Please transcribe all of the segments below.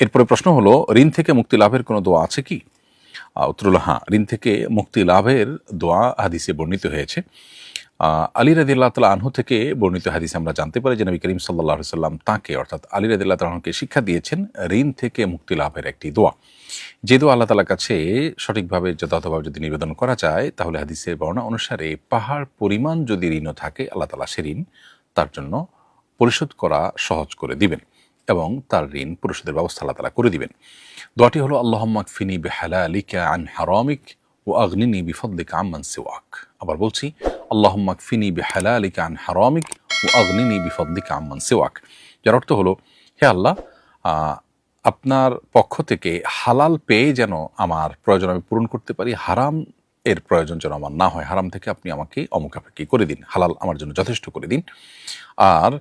এরপরে প্রশ্ন হলো, ঋণ থেকে মুক্তি লাভের কোনো দোয়া আছে কি? উত্তর হলো হ্যাঁ, ঋণ থেকে মুক্তি লাভের দোয়া হাদিসে বর্ণিত হয়েছে। আলী রাদিয়াল্লাহু তাআলা আনহু থেকে বর্ণিত হাদিসে আমরা জানতে পারি যে নবী করিম সাল্লাল্লাহু আলাইহি সাল্লাম তাঁকে অর্থাৎ আলী রাদিয়াল্লাহু তাআলা আনহুকে শিক্ষা দিয়েছেন ঋণ থেকে মুক্তি লাভের একটি দোয়া। যে দোয়া আল্লাহ তাআলার কাছে সঠিকভাবে যথাযথভাবে যদি নিবেদন করা যায়, তাহলে হাদিসের বর্ণনা অনুসারে পাহাড় পরিমাণ যদি ঋণও থাকে, আল্লাহ তাআলা সে ঋণ তার জন্য পরিশোধ করা সহজ করে দিবেন এবং তার ঋণ পরিশোধের ব্যবস্থা আল্লাহ তাআলা করে দিবেন। দোয়াটি হলো, আল্লাহুম্মা কফিনি বিহালালিকা আন হারামিক ওয়া আগনিনি বিফদলিকা আম্মান সিওয়াক। আবার বলছি, আল্লাহুম্মা কফিনি বিহালালিকা আন হারামিক ওয়া আগনিনি বিফদলিকা আম্মান সিওয়াক। যার অর্থ হলো, হে আল্লাহ, আপনার পক্ষ থেকে হালাল পেয়ে যেন আমার প্রয়োজন আমি পূরণ করতে পারি, হারাম এর প্রয়োজন যেন আমার না হয়, হারাম থেকে আপনি আমাকে অমুখাপেক্ষী করে দিন, হালাল আমার জন্য যথেষ্ট করে দিন, আর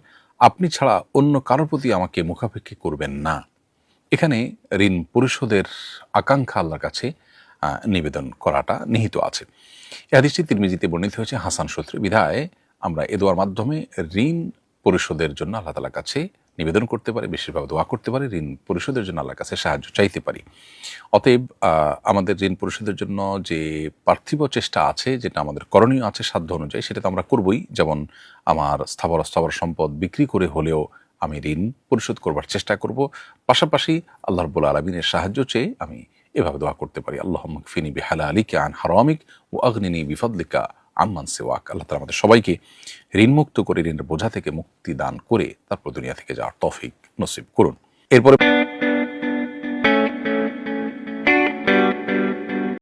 আপনি ছাড়া অন্য কারোর প্রতি আমাকে মুখাপেক্ষী করবেন না। এখানে ঋণ পরিশোধের আকাঙ্ক্ষা আল্লাহর কাছে নিবেদন করাটা নিহিত আছে। এই হাদিসটি তিরমিজিতে বর্ণিত হয়েছে হাসান সূত্রে। বিধায় আমরা এ দোয়ার মাধ্যমে ঋণ পরিশোধের জন্য আল্লাহ তাআলার কাছে নিবেদন করতে পারি, বেশিরভাগ দোয়া করতে পারি, ঋণ পরিশোধের জন্য আল্লাহর কাছে সাহায্য চাইতে পারি। অতএব আমাদের ঋণ পরিশোধের জন্য যে পার্থিব চেষ্টা আছে, যেটা আমাদের করণীয় আছে সাধ্য অনুযায়ী, সেটা তো আমরা করবই। যেমন আমার স্থাবর সম্পদ বিক্রি করে হলেও আমি ঋণ পরিশোধ করবার চেষ্টা করব। পাশাপাশি আল্লাহ রাব্বুল আলামিনের সাহায্য চেয়ে আমি এভাবে দোয়া করতে পারি, আল্লাহুম্মা কফিনি বিহালালিকা আন হারামিক ওয়া আগনিনি বিফদলিকা আম্মান সিওয়াক। আল্লাহ তাআলা আমাদের সবাইকে ঋণমুক্ত করে, ঋণের বোঝা থেকে মুক্তি দান করে তারপর দুনিয়া থেকে যাওয়ার তৌফিক নসিব করুন। এরপরে